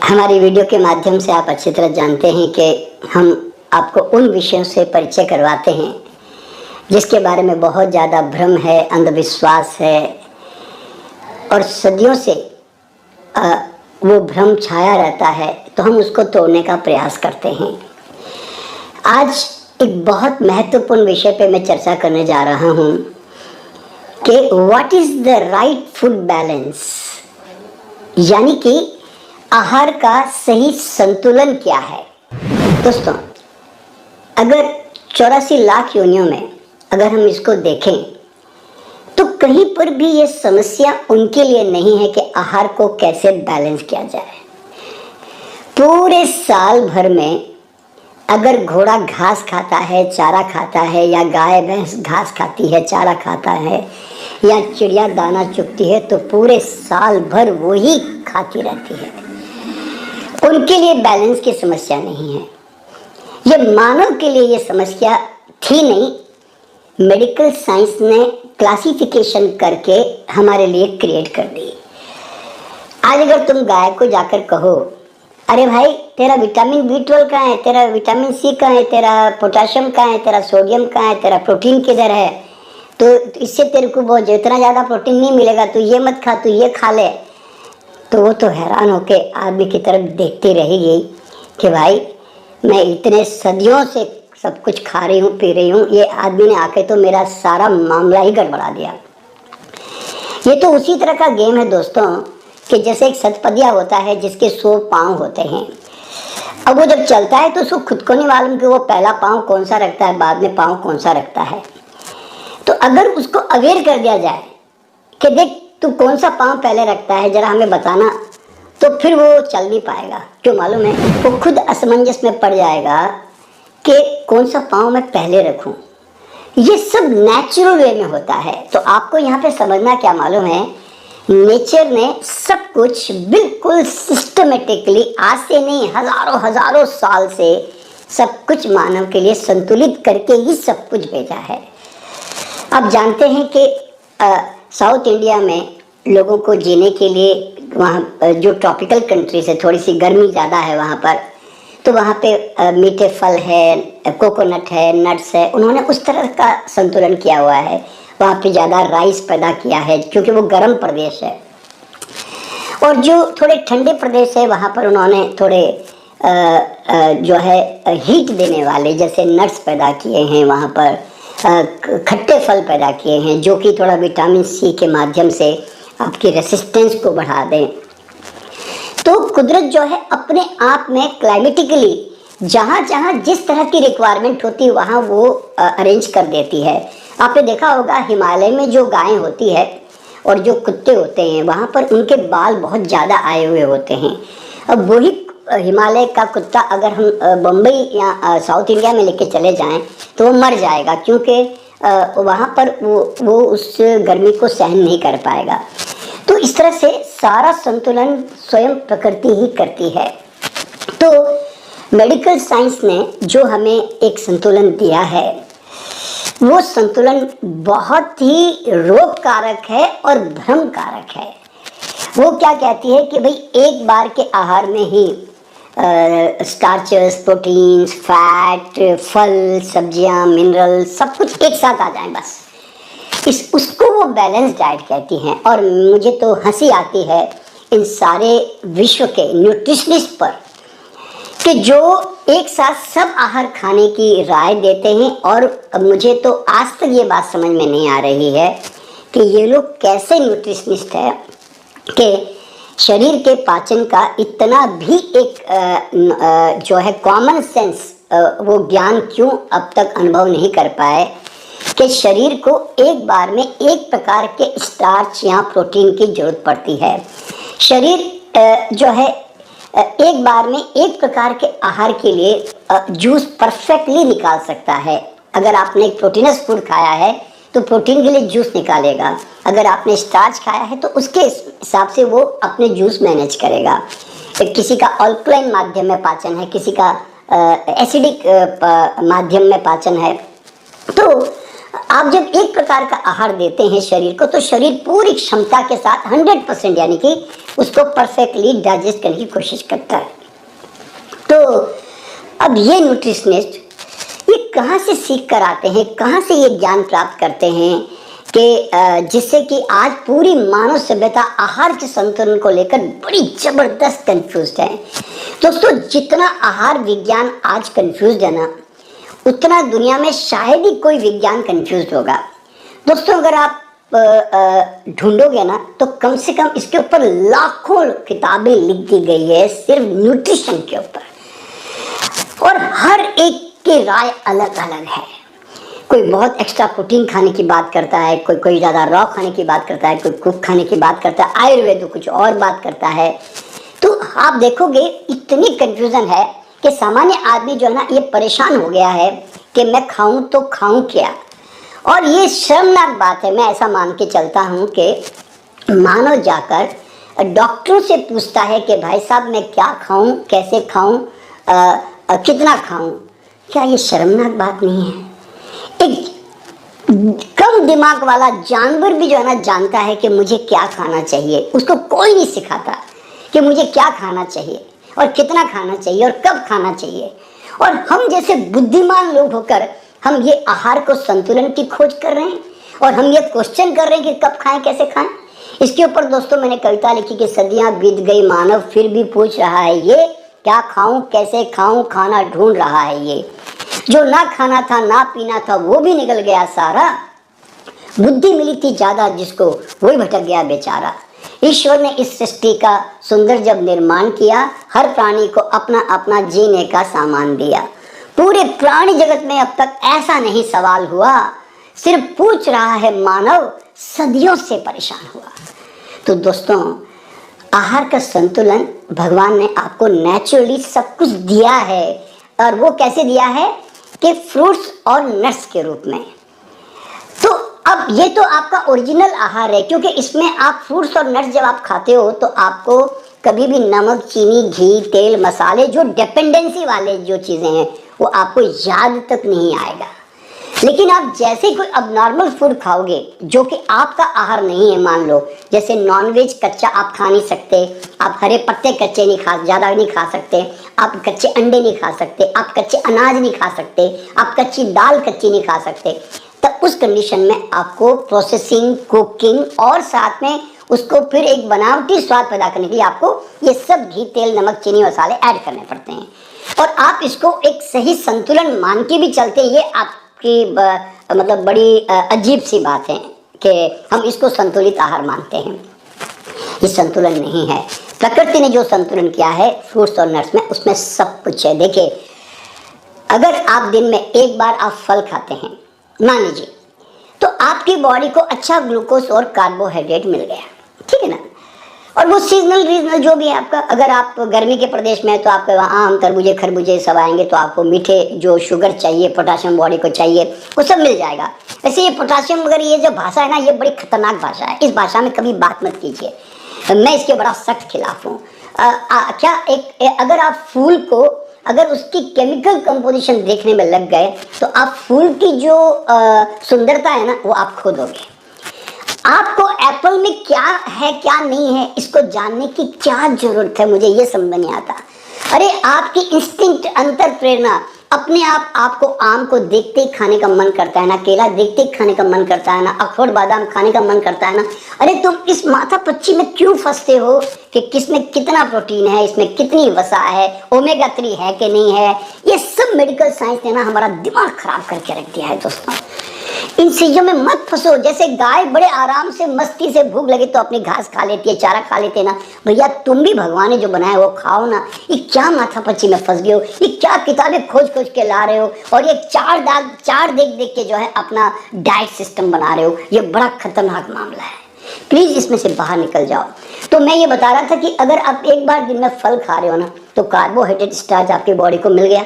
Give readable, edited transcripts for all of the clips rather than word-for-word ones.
हमारी वीडियो के माध्यम से आप अच्छी तरह जानते हैं कि हम आपको उन विषयों से परिचय करवाते हैं जिसके बारे में बहुत ज़्यादा भ्रम है, अंधविश्वास है और सदियों से वो भ्रम छाया रहता है, तो हम उसको तोड़ने का प्रयास करते हैं। आज एक बहुत महत्वपूर्ण विषय पे मैं चर्चा करने जा रहा हूँ कि what is the right food balance, यानी कि आहार का सही संतुलन क्या है। दोस्तों, अगर 84 लाख योनियों में अगर हम इसको देखें तो कहीं पर भी ये समस्या उनके लिए नहीं है कि आहार को कैसे बैलेंस किया जाए। पूरे साल भर में अगर घोड़ा घास खाता है, चारा खाता है, या गाय भैंस घास खाती है, चारा खाता है, या चिड़िया दाना चुगती है, तो पूरे साल भर वही खाती रहती है। उनके लिए बैलेंस की समस्या नहीं है। ये मानव के लिए ये समस्या थी नहीं, मेडिकल साइंस ने क्लासिफिकेशन करके हमारे लिए क्रिएट कर दी। आज अगर तुम गाय को जाकर कहो, अरे भाई तेरा विटामिन B12 कहाँ है, तेरा विटामिन C कहाँ है, तेरा पोटाशियम कहाँ है, तेरा सोडियम कहाँ है, तेरा प्रोटीन किधर है, तो इससे तेरे को बहुत इतना ज़्यादा प्रोटीन नहीं मिलेगा, तो ये मत खा, तो ये खा ले, तो वो तो हैरान होके आदमी की तरफ देखती रहेगी कि भाई मैं इतने सदियों से सब कुछ खा रही हूँ, पी रही हूँ, ये आदमी ने आके तो मेरा सारा मामला ही गड़बड़ा दिया। ये तो उसी तरह का गेम है दोस्तों कि जैसे एक सतपदिया होता है जिसके 100 पाँव होते हैं। अब वो जब चलता है तो उसको खुद को नहीं मालूम कि वो पहला पाँव कौन सा रखता है, बाद में पाँव कौन सा रखता है। तो अगर उसको अवेयर कर दिया जाए कि देख तू कौन सा पाँव पहले रखता है, जरा हमें बताना, तो फिर वो चल नहीं पाएगा। क्यों मालूम है, वो खुद असमंजस में पड़ जाएगा कि कौन सा पाँव मैं पहले रखूं। ये सब नेचुरल वे में होता है। तो आपको यहाँ पे समझना क्या मालूम है, नेचर ने सब कुछ बिल्कुल सिस्टमेटिकली, आज से नहीं हजारों हजारों साल से सब कुछ मानव के लिए संतुलित करके ही सब कुछ भेजा है। आप जानते हैं कि साउथ इंडिया में लोगों को जीने के लिए, वहाँ जो ट्रॉपिकल कंट्रीज है, थोड़ी सी गर्मी ज़्यादा है वहाँ पर, तो वहाँ पे मीठे फल है, कोकोनट है, नट्स है, उन्होंने उस तरह का संतुलन किया हुआ है। वहाँ पे ज़्यादा राइस पैदा किया है क्योंकि वो गर्म प्रदेश है। और जो थोड़े ठंडे प्रदेश है वहाँ पर उन्होंने थोड़े जो है हीट देने वाले जैसे नट्स पैदा किए हैं, वहाँ पर खट्टे फल पैदा किए हैं जो कि थोड़ा विटामिन C के माध्यम से आपकी रेसिस्टेंस को बढ़ा दें। तो कुदरत जो है अपने आप में क्लाइमेटिकली जहाँ जहाँ जिस तरह की रिक्वायरमेंट होती है वहाँ वो अरेंज कर देती है। आपने देखा होगा हिमालय में जो गायें होती है और जो कुत्ते होते हैं वहाँ पर उनके बाल बहुत ज़्यादा आए हुए होते हैं। अब वही हिमालय का कुत्ता अगर हम बम्बई या साउथ इंडिया में लेके चले जाएं तो वो मर जाएगा, क्योंकि वहाँ पर वो उस गर्मी को सहन नहीं कर पाएगा। तो इस तरह से सारा संतुलन स्वयं प्रकृति ही करती है। तो मेडिकल साइंस ने जो हमें एक संतुलन दिया है वो संतुलन बहुत ही रोगकारक है और भ्रम कारक है। वो क्या कहती है कि भाई एक बार के आहार में ही स्टार्चेस, प्रोटीन्स, फैट, फल, सब्जियां, मिनरल सब कुछ एक साथ आ जाए बस, उसको वो बैलेंस डाइट कहती हैं। और मुझे तो हंसी आती है इन सारे विश्व के न्यूट्रिशनिस्ट पर कि जो एक साथ सब आहार खाने की राय देते हैं। और मुझे तो आज तक ये बात समझ में नहीं आ रही है कि ये लोग कैसे न्यूट्रिशनिस्ट है कि शरीर के पाचन का इतना भी एक जो है कॉमन सेंस वो ज्ञान क्यों अब तक अनुभव नहीं कर पाए कि शरीर को एक बार में एक प्रकार के स्टार्च या प्रोटीन की जरूरत पड़ती है। शरीर जो है एक बार में एक प्रकार के आहार के लिए जूस परफेक्टली निकाल सकता है। अगर आपने एक प्रोटीनस फूड खाया है तो प्रोटीन के लिए जूस निकालेगा, अगर आपने स्टार्च खाया है तो उसके हिसाब से वो अपने जूस मैनेज करेगा। किसी का अल्कलाइन माध्यम में पाचन है, किसी का एसिडिक माध्यम में पाचन है। तो आप जब एक प्रकार का आहार देते हैं शरीर को, तो शरीर पूरी क्षमता के साथ 100% यानी कि उसको परफेक्टली डाइजेस्ट करने की कोशिश करता है। तो अब ये न्यूट्रिशनिस्ट ये कहाँ से सीख कर आते हैं, कहाँ से ये ज्ञान प्राप्त करते हैं कि जिससे कि आज पूरी मानव सभ्यता आहार के संतुलन को लेकर बड़ी जबरदस्त कंफ्यूज है। दोस्तों, जितना आहार विज्ञान आज कंफ्यूज है ना, उतना दुनिया में शायद ही कोई विज्ञान कंफ्यूज होगा। दोस्तों, अगर आप ढूंढोगे ना, तो कम से कम इसके ऊपर लाखों किताबें लिख दी गई है सिर्फ न्यूट्रिशन के ऊपर, और हर एक की राय अलग अलग है। कोई बहुत एक्स्ट्रा प्रोटीन खाने की बात करता है, कोई ज़्यादा रॉ खाने की बात करता है, कोई कुक खाने की बात करता है, आयुर्वेद कुछ और बात करता है। तो आप देखोगे इतनी कंफ्यूजन है कि सामान्य आदमी जो है ना, ये परेशान हो गया है कि मैं खाऊं तो खाऊं क्या। और ये शर्मनाक बात है। मैं ऐसा मान के चलता हूं कि मानव जाकर डॉक्टरों से पूछता है कि भाई साहब मैं क्या खाऊं, कैसे खाऊं, कितना खाऊं। क्या ये शर्मनाक बात नहीं है? एक कम दिमाग वाला जानवर भी जो है ना, जानता है कि मुझे क्या खाना चाहिए। उसको कोई नहीं सिखाता कि मुझे क्या खाना चाहिए और कितना खाना चाहिए और कब खाना चाहिए। और हम जैसे बुद्धिमान लोग होकर हम ये आहार को संतुलन की खोज कर रहे हैं, और हम ये क्वेश्चन कर रहे हैं कि कब खाएं, कैसे खाएं। इसके ऊपर दोस्तों मैंने कविता लिखी कि सदियां बीत गई, मानव फिर भी पूछ रहा है ये, क्या खाऊं, कैसे खाऊं, खाना ढूंढ रहा है ये। जो ना खाना था, ना पीना था, वो भी निकल गया सारा। बुद्धि मिली थी ज्यादा जिसको, वही भटक गया बेचारा। ईश्वर ने इस सृष्टि का सुंदर जब निर्माण किया, हर प्राणी को अपना अपना जीने का सामान दिया। पूरे प्राणी जगत में अब तक ऐसा नहीं सवाल हुआ, सिर्फ पूछ रहा है मानव, सदियों से परेशान हुआ। तो दोस्तों, आहार का संतुलन भगवान ने आपको नेचुरली सब कुछ दिया है, और वो कैसे दिया है कि फ्रूट्स और नट्स के रूप में। तो अब ये तो आपका ओरिजिनल आहार है, क्योंकि इसमें आप फ्रूट्स और नट्स जब आप खाते हो तो आपको कभी भी नमक, चीनी, घी, तेल, मसाले, जो डिपेंडेंसी वाले जो चीज़ें हैं, वो आपको याद तक नहीं आएगा। लेकिन आप जैसे कोई अब नॉर्मल फूड खाओगे जो कि आपका आहार नहीं है, मान लो जैसे नॉनवेज कच्चा आप खा नहीं सकते, आप हरे पत्ते कच्चे नहीं खा, ज़्यादा नहीं खा सकते, आप कच्चे अंडे नहीं खा सकते, आप कच्चे अनाज नहीं खा सकते, आप कच्ची दाल कच्ची नहीं खा सकते, तब उस कंडीशन में आपको प्रोसेसिंग, कुकिंग और साथ में उसको फिर एक बनावटी स्वाद पैदा करने के लिए आपको ये सब घी, तेल, नमक, चीनी, मसाले ऐड करने पड़ते हैं। और आप इसको एक सही संतुलन मान के भी चलते हैं, ये आपकी मतलब बड़ी अजीब सी बात है कि हम इसको संतुलित आहार मानते हैं। ये संतुलन नहीं है। प्रकृति ने जो संतुलन किया है फ्रूट्स और नट्स में, उसमें सब कुछ है। देखिए, अगर आप दिन में एक बार आप फल खाते हैं मान लीजिए, तो आपकी बॉडी को अच्छा ग्लूकोज और कार्बोहाइड्रेट मिल गया, ठीक है ना। और वो सीजनल रीजनल जो भी है आपका, अगर आप गर्मी के प्रदेश में है तो आपके वहाँ आम, तरबूजे, खरबूजे सब आएंगे, तो आपको मीठे जो शुगर चाहिए, पोटाशियम बॉडी को चाहिए, वो सब मिल जाएगा। वैसे ये पोटाशियम वगैरह ये जो भाषा है ना, ये बड़ी खतरनाक भाषा है। इस भाषा में कभी बात मत कीजिए, मैं इसके बड़ा सख्त खिलाफ हूँ। क्या अगर आप फूल को, अगर उसकी केमिकल कंपोजिशन देखने में लग गए तो आप फूल की जो सुंदरता है ना, वो आप खो दोगे। आपको एप्पल में क्या है क्या नहीं है इसको जानने की क्या जरूरत है, मुझे ये समझ नहीं आता। अरे आपकी इंस्टिंक्ट, अंतर प्रेरणा अपने आप आपको आम को देखते ही खाने का मन करता है ना, केला देखते ही खाने का मन करता है ना, अखरोट बादाम खाने का मन करता है ना। अरे तुम इस माथा पच्ची में क्यों फंसते हो कि किसमें कितना प्रोटीन है, इसमें कितनी वसा है, ओमेगा 3 है कि नहीं है। ये सब मेडिकल साइंस ने ना हमारा दिमाग खराब करके रख दिया है। दोस्तों, इन चीजों में मत फंसो। जैसे गाय बड़े आराम से मस्ती से भूख लगे तो अपनी घास खा लेती है, चारा खा लेते ना, भैया तुम भी भगवान ने जो बनाया वो खाओ ना। ये क्या माथापच्ची में फंस गए हो, ये क्या किताबें खोज खोज के ला रहे हो, और ये चार देख देख के जो है अपना डाइट सिस्टम बना रहे हो। ये बड़ा खतरनाक मामला है, प्लीज इसमें से बाहर निकल जाओ। तो मैं ये बता रहा था कि अगर आप एक बार दिन में फल खा रहे हो ना, तो कार्बोहाइड्रेट, स्टार्च आपकी बॉडी को मिल गया।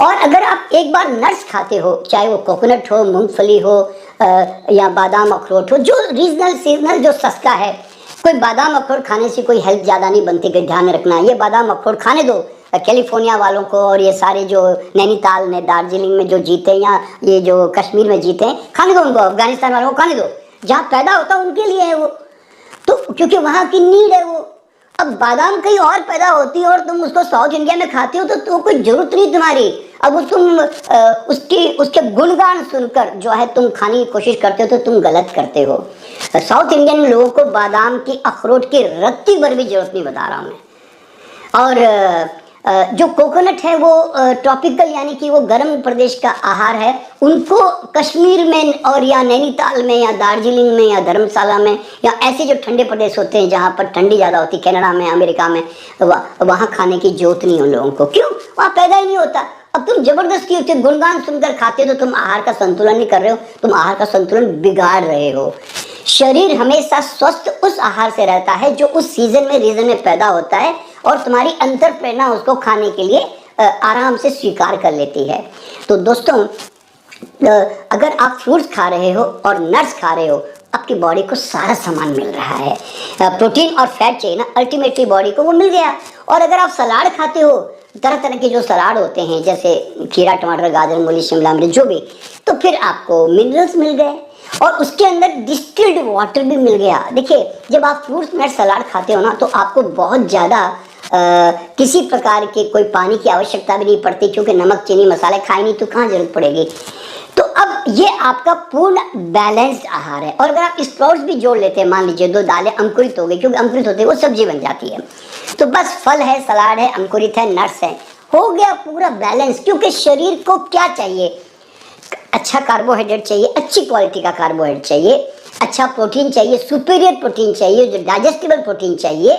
और अगर आप एक बार नट्स खाते हो, चाहे वो कोकोनट हो, मूंगफली हो, या बादाम अखरोट हो, जो रीजनल सीजनल जो सस्ता है। कोई बादाम अखरोट खाने से कोई हेल्थ ज़्यादा नहीं बनती, कि ध्यान रखना। ये बादाम अखरोट खाने दो, कैलिफोर्निया वालों को और ये सारे जो नैनीताल ने दार्जिलिंग में जो जीते हैं या ये जो कश्मीर में जीते हैं, खाने दो उनको, अफगानिस्तान वालों को खाने दो, जहाँ पैदा होता है उनके लिए है वो, तो क्योंकि वहाँ की नीड है वो। अब बादाम कहीं और पैदा होती है और तुम उसको साउथ इंडिया में खाते हो तो कोई जरूरत नहीं तुम्हारी। अब तुम उसके गुणगान सुनकर जो है तुम खाने की कोशिश करते हो तो तुम गलत करते हो। साउथ इंडियन लोगों को बादाम की, अखरोट की रत्ती भर भी जरूरत नहीं बता रहा हूँ मैं। और जो कोकोनट है वो ट्रॉपिकल यानी कि वो गर्म प्रदेश का आहार है। उनको कश्मीर में और या नैनीताल में या दार्जिलिंग में या धर्मशाला में या ऐसे जो ठंडे प्रदेश होते हैं जहाँ पर ठंडी ज़्यादा होती, कनाडा में, अमेरिका में, वहाँ खाने की जरूरत नहीं उन लोगों को। क्यों? वहाँ पैदा ही नहीं होता। अब तुम जबरदस्ती उसके गुणगान सुनकर खाते हो तो तुम आहार का संतुलन नहीं कर रहे हो, तुम आहार का संतुलन बिगाड़ रहे हो। शरीर हमेशा स्वस्थ उस आहार से रहता है जो उस सीजन में, रीजन में पैदा होता है और तुम्हारी अंतर प्रेरणा उसको खाने के लिए आराम से स्वीकार कर लेती है। तो दोस्तों, अगर आप फ्रूट्स खा रहे हो और नट्स खा रहे हो, आपकी बॉडी को सारा सामान मिल रहा है। प्रोटीन और फैट चाहिए ना, अल्टीमेटली बॉडी को वो मिल गया। और अगर आप सलाद खाते हो, तरह तरह के जो सलाद होते हैं जैसे खीरा, टमाटर, गाजर, मूली, शिमला मिर्च, जो भी, तो फिर आपको मिनरल्स मिल गए और उसके अंदर डिस्टिल्ड वाटर भी मिल गया। देखिए, जब आप फ्रूट्स नट सलाद खाते हो ना तो आपको बहुत ज़्यादा किसी प्रकार के कोई पानी की आवश्यकता भी नहीं पड़ती, क्योंकि नमक, चीनी, मसाले खाए नहीं तो कहाँ जरूरत पड़ेगी। तो अब ये आपका पूर्ण बैलेंस्ड आहार है। और अगर आप स्प्राउट्स भी जोड़ लेते हैं, मान लीजिए 2 दालें अंकुरित हो गई, क्योंकि अंकुरित होते हैं वो सब्जी बन जाती है, तो बस फल है, सलाद है, अंकुरित है, नट्स है, हो गया पूरा बैलेंस। क्योंकि शरीर को क्या चाहिए? अच्छा कार्बोहाइड्रेट चाहिए, अच्छी क्वालिटी का कार्बोहाइड्रेट चाहिए, अच्छा प्रोटीन चाहिए, सुपीरियर प्रोटीन चाहिए, जो डाइजेस्टिबल प्रोटीन चाहिए,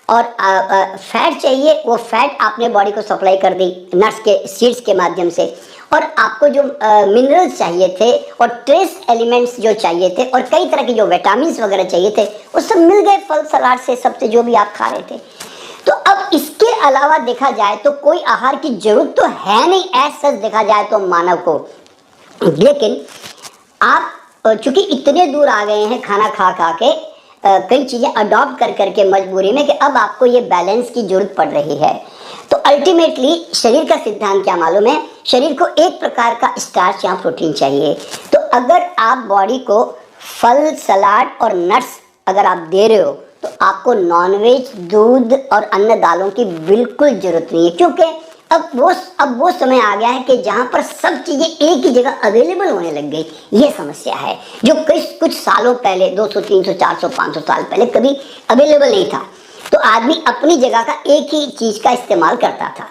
और फैट चाहिए। वो फैट आपने बॉडी को सप्लाई कर दी नट्स के, सीड्स के माध्यम से। और आपको जो मिनरल्स चाहिए थे और ट्रेस एलिमेंट्स जो चाहिए थे और कई तरह के जो विटामिन्स वगैरह चाहिए थे, वो सब मिल गए फल सलाद से, सबसे जो भी आप खा रहे थे। तो अब इसके अलावा देखा जाए तो कोई आहार की जरूरत तो है नहीं एज सच, देखा जाए तो मानव को। लेकिन आप चूंकि इतने दूर आ गए हैं खाना खा खा के, कई चीज़ें अडॉप्ट कर करके मजबूरी में, कि अब आपको ये बैलेंस की जरूरत पड़ रही है। तो अल्टीमेटली शरीर का सिद्धांत क्या मालूम है? शरीर को एक प्रकार का स्टार्च या प्रोटीन चाहिए। तो अगर आप बॉडी को फल, सलाद और नट्स अगर आप दे रहे हो तो आपको नॉनवेज, दूध और अन्य दालों की बिल्कुल जरूरत नहीं है। क्योंकि अब वो समय आ गया है कि जहाँ पर सब चीज़ें एक ही जगह अवेलेबल होने लग गई। ये समस्या है जो कुछ सालों पहले, 200, 300, 400, 500 साल पहले कभी अवेलेबल नहीं था। तो आदमी अपनी जगह का एक ही चीज़ का इस्तेमाल करता था।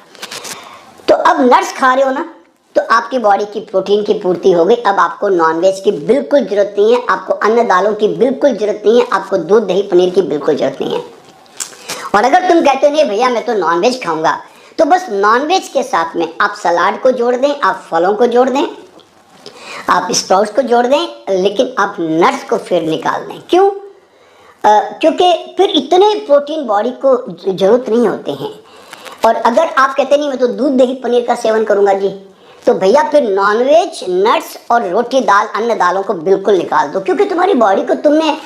तो अब नट्स खा रहे हो ना, तो आपकी बॉडी की प्रोटीन की पूर्ति हो गई। अब आपको नॉनवेज की बिल्कुल जरूरत नहीं है, आपको अन्य दालों की बिल्कुल जरूरत नहीं है, आपको दूध, दही, पनीर की बिल्कुल जरूरत नहीं है। और अगर तुम कहते हो नहीं भैया मैं तो नॉनवेज खाऊंगा, तो बस नॉनवेज के साथ में आप सलाद को जोड़ दें, आप फलों को जोड़ दें, आप स्प्राउट्स को जोड़ दें, लेकिन आप नट्स को फिर निकाल दें। क्यों? क्योंकि फिर इतने प्रोटीन बॉडी को जरूरत नहीं होते हैं। और अगर आप कहते नहीं मैं तो दूध, दही, पनीर का सेवन करूंगा जी, तो भैया फिर नॉनवेज, नट्स और रोटी, दाल, अन्य दालों को बिल्कुल निकाल दो। क्योंकि तुम्हारी बॉडी को तुमने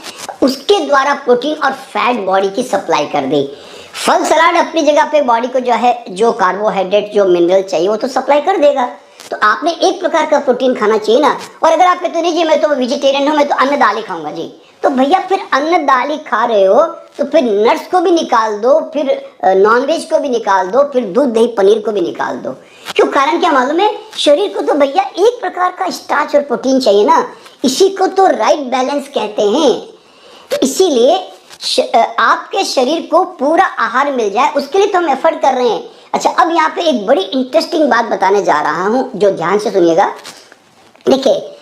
उसके द्वारा प्रोटीन और फैट बॉडी की सप्लाई कर दी। फल सलाद अपनी जगह पे बॉडी को जो है, जो कार्बोहाइड्रेट, जो मिनरल चाहिए वो तो सप्लाई कर देगा। तो आपने एक प्रकार का प्रोटीन खाना चाहिए ना। और अगर आप कहते हो नहीं जी मैं तो वेजिटेरियन हूँ, मैं तो अन्न दाल ही खाऊंगा जी, तो भैया फिर अन्न दाल ही खा रहे हो तो फिर नट्स को भी निकाल दो, फिर नॉनवेज को भी निकाल दो, फिर दूध, दही, पनीर को भी निकाल दो। क्यों? कारण क्या मालूम है? शरीर को तो भैया एक प्रकार का स्टार्च और प्रोटीन चाहिए ना, इसी को तो राइट बैलेंस कहते हैं। तो इसीलिए आपके शरीर को पूरा आहार मिल जाए, उसके लिए तो हम एफर्ट कर रहे हैं। अच्छा, अब यहाँ पे एक बड़ी इंटरेस्टिंग बात बताने जा रहा हूँ, जो ध्यान से सुनिएगा। देखिए,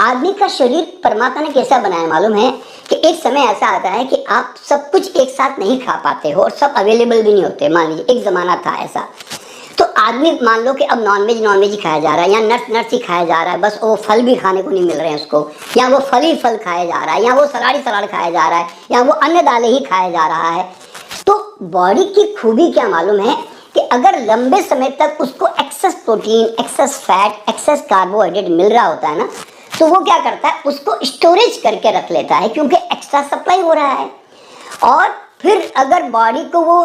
आदमी का शरीर परमात्मा ने कैसा बनाया मालूम है? कि एक समय ऐसा आता है कि आप सब कुछ एक साथ नहीं खा पाते हो और सब अवेलेबल भी नहीं होते। मान लीजिए एक ज़माना था ऐसा, तो आदमी मान लो कि अब नॉनवेज ही खाया जा रहा है, या नट्स ही खाया जा रहा है, बस वो फल भी खाने को नहीं मिल रहे हैं उसको, या वो फल ही फल खाया जा रहा है, या वो सलाद खाया जा रहा है, या वो अन्य दालें ही खाया जा रहा है। तो बॉडी की खूबी क्या मालूम है? कि अगर लंबे समय तक उसको excess protein, excess fat, excess carbohydrate मिल रहा होता है ना, तो वो क्या करता है? उसको स्टोरेज करके रख लेता है, क्योंकि एक्स्ट्रा सप्लाई हो रहा है। और फिर अगर बॉडी को वो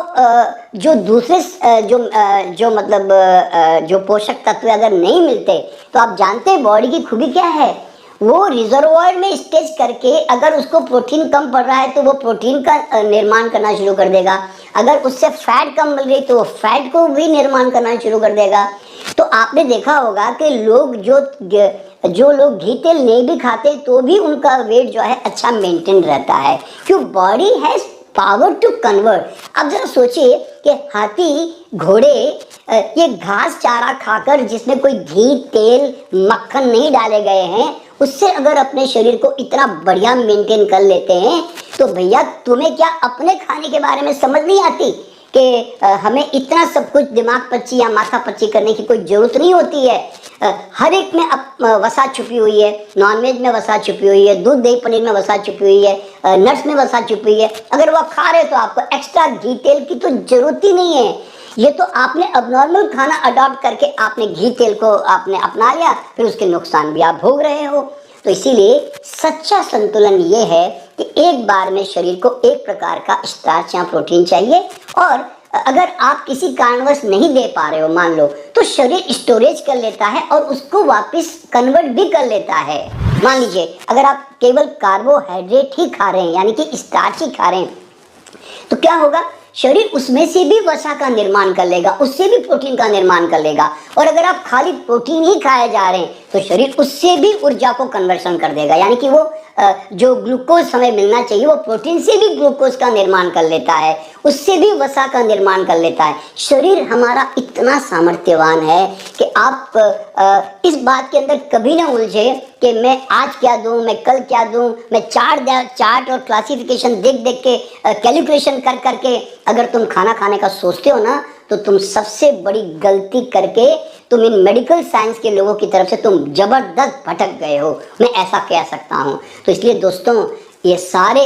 जो दूसरे जो मतलब जो पोषक तत्व अगर नहीं मिलते, तो आप जानते हैं बॉडी की खूबी क्या है, वो रिजर्वोयर में स्टेज करके अगर उसको प्रोटीन कम पड़ रहा है तो वो प्रोटीन का निर्माण करना शुरू कर देगा, अगर उससे फैट कम मिल रही तो वो फैट को भी निर्माण करना शुरू कर देगा। तो आपने देखा होगा कि लोग जो लोग घी तेल नहीं भी खाते तो भी उनका वेट जो है अच्छा मेंटेन रहता है, क्यों, body has power to convert. अब जरा सोचिए कि हाथी घोड़े ये घास चारा खाकर जिसमें कोई घी तेल मक्खन नहीं डाले गए हैं, उससे अगर अपने शरीर को इतना बढ़िया मेंटेन कर लेते हैं, तो भैया तुम्हें क्या अपने खाने के बारे में समझ नहीं आती कि हमें इतना सब कुछ दिमाग पच्ची या माथा पच्ची करने की कोई ज़रूरत नहीं होती है। हर एक में वसा छुपी हुई है, नॉनवेज में वसा छुपी हुई है, दूध दही पनीर में वसा छुपी हुई है, नट्स में वसा छुपी हुई है। अगर वो आप खा रहे हो तो आपको एक्स्ट्रा घी तेल की तो ज़रूरत ही नहीं है। ये तो आपने अबनॉर्मल खाना अडॉप्ट करके आपने घी तेल को आपने अपना लिया, फिर उसके नुकसान भी आप भोग रहे हो। तो इसीलिए सच्चा संतुलन ये है कि एक बार में शरीर को एक प्रकार का स्टार्च या प्रोटीन चाहिए, और अगर आप किसी कारणवश नहीं दे पा रहे हो मान लो, तो शरीर स्टोरेज कर लेता है और उसको वापस कन्वर्ट भी कर लेता है। मान लीजिए अगर आप केवल कार्बोहाइड्रेट ही खा रहे हैं, यानी कि स्टार्च ही खा रहे हैं, तो क्या होगा, शरीर उसमें से भी वसा का निर्माण कर लेगा, उससे भी प्रोटीन का निर्माण कर लेगा। और अगर आप खाली प्रोटीन ही खाए जा रहे हैं तो शरीर उससे भी ऊर्जा को कन्वर्शन कर देगा, यानी कि वो जो ग्लूकोज हमें मिलना चाहिए वो प्रोटीन से भी ग्लूकोज का निर्माण कर लेता है, उससे भी वसा का निर्माण कर लेता है। शरीर हमारा इतना सामर्थ्यवान है कि आप इस बात के अंदर कभी ना उलझे कि मैं आज क्या दूं, मैं कल क्या दूं, मैं चार्ट और क्लासिफिकेशन देख देख के कैलकुलेशन कर करके अगर तुम खाना खाने का सोचते हो ना, तो तुम सबसे बड़ी गलती करके तुम इन मेडिकल साइंस के लोगों की तरफ से तुम जबरदस्त भटक गए हो, मैं ऐसा कह सकता हूँ। तो इसलिए दोस्तों, ये सारे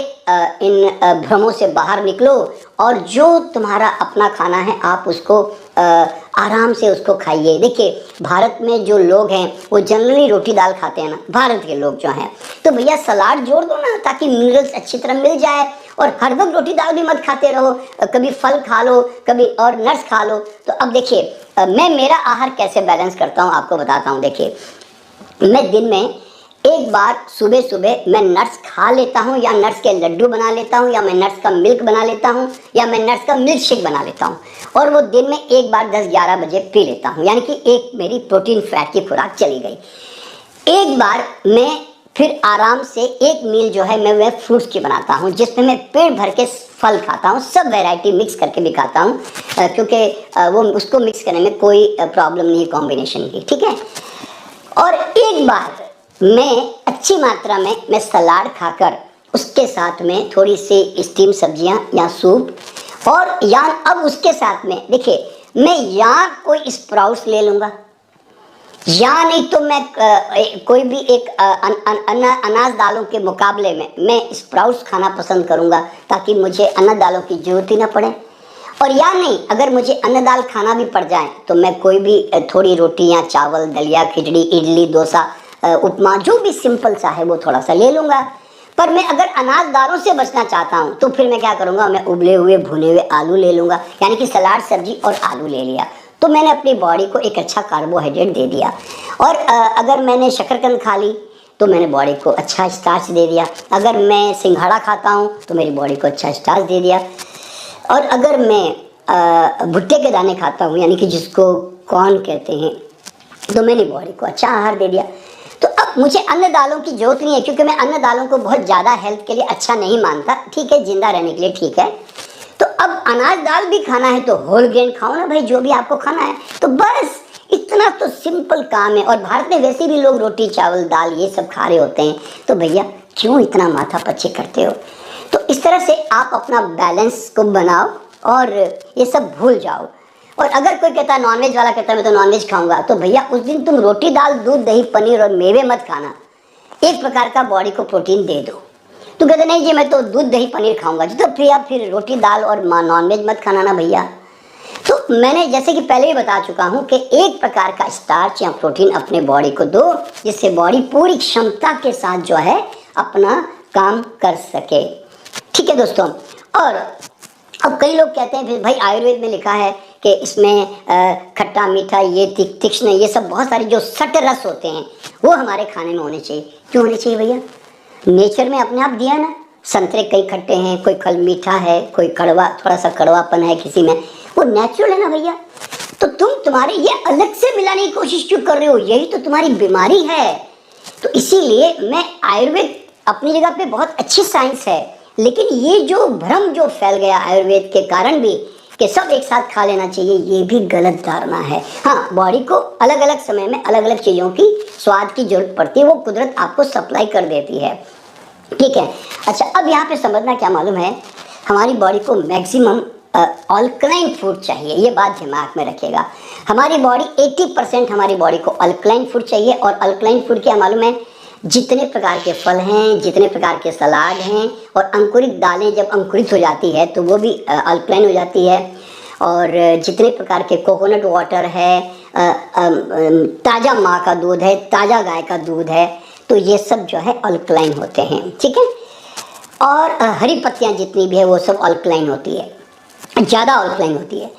इन भ्रमों से बाहर निकलो, और जो तुम्हारा अपना खाना है आप उसको आराम से उसको खाइए। देखिए भारत में जो लोग हैं वो जनरली रोटी दाल खाते हैं ना, भारत के लोग जो हैं, तो भैया सलाद जोड़ दो ना, ताकि मिनरल्स अच्छी तरह मिल जाए। और हर वक्त रोटी दाल भी मत खाते रहो, कभी फल खा लो, कभी और नट्स खा लो। तो अब देखिए मैं मेरा आहार कैसे बैलेंस करता हूँ आपको बताता हूँ। देखिए मैं दिन में एक बार सुबह सुबह मैं नट्स खा लेता हूँ, या नट्स के लड्डू बना लेता हूँ, या मैं नट्स का मिल्क बना लेता हूँ, या मैं नट्स का मिल्क शेक बना लेता हूँ, और वो दिन में एक बार 10-11 बजे पी लेता हूँ, यानी कि एक मेरी प्रोटीन फैट की खुराक चली गई। एक बार मैं फिर आराम से एक मील जो है मैं फ्रूट्स की बनाता हूँ, जिसमें मैं पेट भर के फल खाता हूँ, सब वैरायटी मिक्स करके भी खाता हूँ, क्योंकि वो उसको मिक्स करने में कोई प्रॉब्लम नहीं है कॉम्बिनेशन की, ठीक है। और एक बार मैं अच्छी मात्रा में मैं सलाद खाकर उसके साथ में थोड़ी सी स्टीम सब्जियां या सूप, और या अब उसके साथ में देखिए मैं या कोई स्प्राउट्स ले लूँगा, या नहीं तो मैं कोई भी एक अनाज दालों के मुकाबले में मैं स्प्राउट्स खाना पसंद करूँगा, ताकि मुझे अनाज दालों की जरूरत ही ना पड़े। और या नहीं अगर मुझे अन्न दाल खाना भी पड़ जाए तो मैं कोई भी थोड़ी रोटी या चावल, दलिया, खिचड़ी, इडली, डोसा, उपमा, जो भी सिंपल सा है वो थोड़ा सा ले लूँगा। पर मैं अगर अनाज दालों से बचना चाहता हूँ तो फिर मैं क्या करूँगा, मैं उबले हुए भुने हुए आलू ले लूँगा, यानी कि सलाद, सब्जी और आलू ले लिया, तो मैंने अपनी बॉडी को एक अच्छा कार्बोहाइड्रेट दे दिया। और अगर मैंने शकरकंद खा ली तो मैंने बॉडी को अच्छा स्टार्च दे दिया। अगर मैं सिंघाड़ा खाता हूँ तो मेरी बॉडी को अच्छा स्टार्च दे दिया। और अगर मैं भुट्टे के दाने खाता हूँ, यानी कि जिसको कॉर्न कहते हैं, तो मैंने बॉडी को अच्छा आहार दे दिया। तो अब मुझे अन्न दालों की जरूरत नहीं है, क्योंकि मैं अन्न दालों को बहुत ज़्यादा हेल्थ के लिए अच्छा नहीं मानता, ठीक है, जिंदा रहने के लिए ठीक है। तो अब अनाज दाल भी खाना है तो होल ग्रेन खाओ ना भाई, जो भी आपको खाना है। तो बस इतना तो सिंपल काम है। और भारत में वैसे भी लोग रोटी, चावल, दाल ये सब खा रहे होते हैं, तो भैया क्यों इतना माथा पच्ची करते हो। तो इस तरह से आप अपना बैलेंस को बनाओ और ये सब भूल जाओ। और अगर कोई कहता है नॉनवेज वाला कहता है मैं तो नॉनवेज खाऊंगा, तो भैया उस दिन तुम रोटी, दाल, दूध, दही, पनीर और मेवे मत खाना, एक प्रकार का बॉडी को प्रोटीन दे दो। तो कहते नहीं जी मैं तो दूध, दही, पनीर खाऊंगा जी, तो फिर रोटी, दाल और नॉनवेज मत खाना ना भैया। तो मैंने जैसे कि पहले भी बता चुका हूँ कि एक प्रकार का स्टार्च या प्रोटीन अपने बॉडी को दो, जिससे बॉडी पूरी क्षमता के साथ जो है अपना काम कर सके, ठीक है दोस्तों। और अब कई लोग कहते हैं फिर भाई आयुर्वेद में लिखा है कि इसमें खट्टा मीठा ये तीक्ष्ण ये सब बहुत सारे जो सट रस होते हैं वो हमारे खाने में होने चाहिए। क्यों होने चाहिए भैया? नेचर में अपने आप दिया ना, संतरे कई खट्टे हैं, कोई फल मीठा है, कोई कड़वा, थोड़ा सा कड़वापन है किसी में, वो नेचुरल है ना भैया। तो तुम्हारे ये अलग से मिलाने की कोशिश क्यों कर रहे हो? यही तो तुम्हारी बीमारी है। तो इसीलिए मैं आयुर्वेद अपनी जगह पे बहुत अच्छी साइंस है, लेकिन ये जो भ्रम जो फैल गया आयुर्वेद के कारण भी कि सब एक साथ खा लेना चाहिए, ये भी गलत धारणा है। हाँ, बॉडी को अलग अलग समय में अलग अलग चीज़ों की स्वाद की जरूरत पड़ती है, वो कुदरत आपको सप्लाई कर देती है, ठीक है। अच्छा, अब यहाँ पे समझना क्या मालूम है, हमारी बॉडी को मैक्सिमम अल्कलाइन फूड चाहिए, ये बात दिमाग में रखिएगा। हमारी बॉडी 80% हमारी बॉडी को अल्कलाइन फूड चाहिए। और अल्कलाइन फूड क्या मालूम है? जितने प्रकार के फल हैं, जितने प्रकार के सलाद हैं, और अंकुरित दालें जब अंकुरित हो जाती है तो वो भी अल्कलाइन हो जाती है। और जितने प्रकार के कोकोनट वाटर है, ताज़ा माँ का दूध है, ताज़ा गाय का दूध है, तो ये सब जो है अल्कलाइन होते हैं, ठीक है। और हरी पत्तियाँ जितनी भी है वो सब अल्कलाइन होती है, ज़्यादा अल्कलाइन होती है।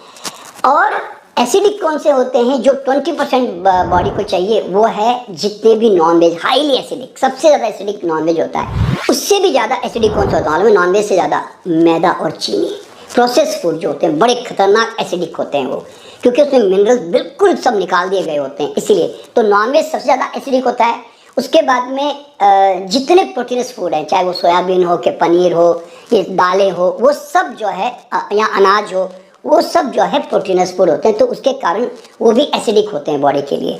और एसिडिक कौन से होते हैं जो 20% बॉडी को चाहिए? वो है जितने भी नॉनवेज, हाईली एसिडिक, सबसे ज़्यादा एसिडिक नॉनवेज होता है। उससे भी ज़्यादा एसिडिक कौन सा होता है? नॉनवेज से ज़्यादा मैदा और चीनी, प्रोसेस फूड जो होते हैं बड़े खतरनाक एसिडिक होते हैं वो, क्योंकि उसमें मिनरल्स बिल्कुल सब निकाल दिए गए होते हैं, इसीलिए तो नॉनवेज सबसे ज़्यादा एसिडिक होता है। उसके बाद में जितने प्रोटीनस फूड हैं, चाहे वो सोयाबीन हो कि पनीर हो, ये दालें हो, वो सब जो है या अनाज हो, वो सब जो है प्रोटीनस फूड होते हैं, तो उसके कारण वो भी एसिडिक होते हैं बॉडी के लिए।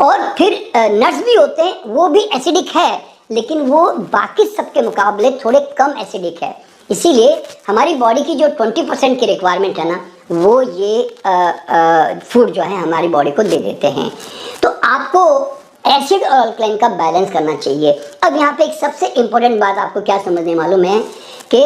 और फिर नट्स भी होते हैं, वो भी एसिडिक है, लेकिन वो बाकी सबके मुकाबले थोड़े कम एसिडिक है। इसीलिए हमारी बॉडी की जो 20% की रिक्वायरमेंट है ना, वो ये फूड जो है हमारी बॉडी को दे देते हैं। तो आपको एसिड और अल्कलाइन का बैलेंस करना चाहिए। अब यहाँ पे एक सबसे इम्पोर्टेंट बात आपको क्या समझने मालूम है कि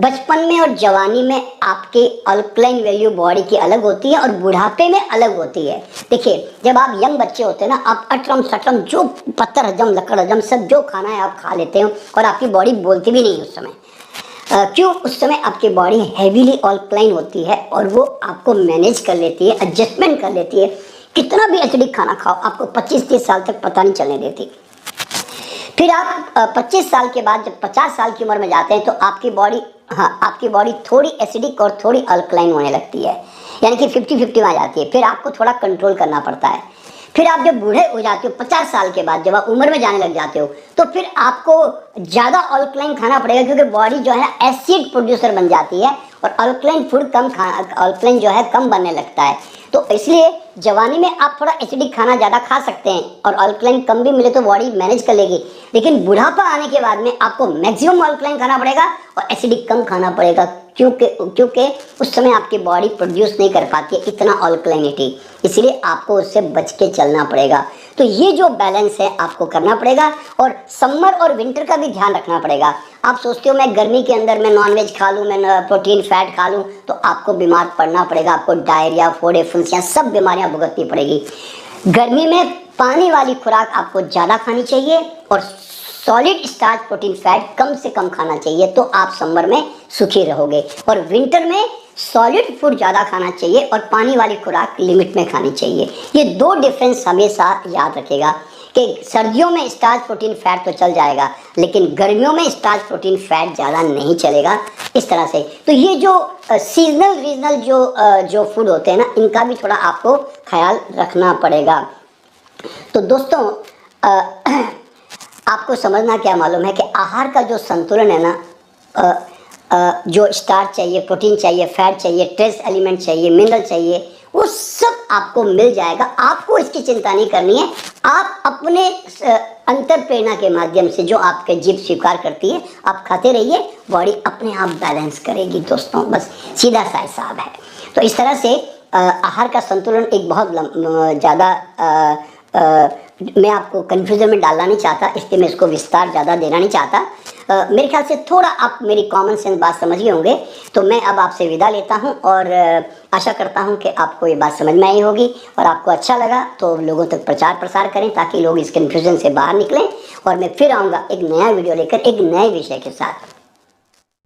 बचपन में और जवानी में आपके अल्कलाइन वैल्यू बॉडी की अलग होती है और बुढ़ापे में अलग होती है। देखिए, जब आप यंग बच्चे होते हैं ना, आप अटरम सटरम जो पत्थर हजम लकड़ हजम सब जो खाना है आप खा लेते हो, और आपकी बॉडी बोलती भी नहीं उस समय। क्यों? उस समय आपकी बॉडी हैवीली अल्कलाइन होती है और वो आपको मैनेज कर लेती है, एडजस्टमेंट कर लेती है। कितना भी एसिडिक खाना खाओ, आपको 25-30 साल तक पता नहीं चलने देती। फिर आप 25 साल के बाद जब 50 साल की उम्र में जाते हैं तो आपकी बॉडी थोड़ी एसिडिक और थोड़ी अल्कलाइन होने लगती है, यानी कि 50-50 में आ जाती है। फिर आपको थोड़ा कंट्रोल करना पड़ता है। फिर आप जब बूढ़े हो जाते हो 50 साल के बाद, जब आप उम्र में जाने लग जाते हो, तो फिर आपको ज़्यादा अल्कलाइन खाना पड़ेगा, क्योंकि बॉडी जो है एसिड प्रोड्यूसर बन जाती है और अल्कलाइन फूड अल्कलाइन जो है कम बनने लगता है। तो इसलिए जवानी में आप थोड़ा एसिडिक खाना ज़्यादा खा सकते हैं और अल्कलाइन कम भी मिले तो बॉडी मैनेज कर लेगी, लेकिन बुढ़ापा आने के बाद में आपको मैक्सिमम अल्कलाइन खाना पड़ेगा और एसिडिक कम खाना पड़ेगा, क्योंकि उस समय आपकी बॉडी प्रोड्यूस नहीं कर पाती है इतना अल्कलाइनिटी, इसलिए आपको उससे बच के चलना पड़ेगा। तो ये जो बैलेंस है आपको करना पड़ेगा, और समर और विंटर का भी ध्यान रखना पड़ेगा। आप सोचते हो मैं गर्मी के अंदर मैं नॉनवेज खा लूँ, मैं प्रोटीन फैट खा लूँ, तो आपको बीमार पड़ना पड़ेगा, आपको डायरिया, फोड़े, फुंसियाँ सब बीमारियाँ भुगतनी पड़ेगी। गर्मी में पानी वाली खुराक आपको ज़्यादा खानी चाहिए और सॉलिड स्टार्च प्रोटीन फैट कम से कम खाना चाहिए, तो आप समर में सुखी रहोगे। और विंटर में सॉलिड फूड ज़्यादा खाना चाहिए और पानी वाली खुराक लिमिट में खानी चाहिए। ये दो डिफरेंस हमेशा याद रखेगा कि सर्दियों में स्टार्च प्रोटीन फैट तो चल जाएगा, लेकिन गर्मियों में स्टार्च प्रोटीन फैट ज़्यादा नहीं चलेगा, इस तरह से। तो ये जो सीजनल रीजनल जो फूड होते हैं ना, इनका भी थोड़ा आपको ख्याल रखना पड़ेगा। तो दोस्तों, आपको समझना क्या मालूम है कि आहार का जो संतुलन है ना, जो स्टार्च चाहिए, प्रोटीन चाहिए, फैट चाहिए, ट्रेस एलिमेंट चाहिए, मिनरल चाहिए, वो सब आपको मिल जाएगा। आपको इसकी चिंता नहीं करनी है। आप अपने अंतर प्रेरणा के माध्यम से जो आपके जीभ स्वीकार करती है, आप खाते रहिए, बॉडी अपने आप बैलेंस करेगी दोस्तों, बस सीधा सा हिसाब है। तो इस तरह से आहार का संतुलन एक बहुत ज़्यादा मैं आपको कन्फ्यूज़न में डालना नहीं चाहता, इसलिए मैं इसको विस्तार ज़्यादा देना नहीं चाहता। मेरे ख्याल से थोड़ा आप मेरी कॉमन सेंस बात समझ गए होंगे। तो मैं अब आपसे विदा लेता हूं और आशा करता हूं कि आपको ये बात समझ में आई होगी और आपको अच्छा लगा तो लोगों तक प्रचार प्रसार करें, ताकि लोग इस कन्फ्यूज़न से बाहर निकलें। और मैं फिर आऊँगा एक नया वीडियो लेकर एक नए विषय के साथ।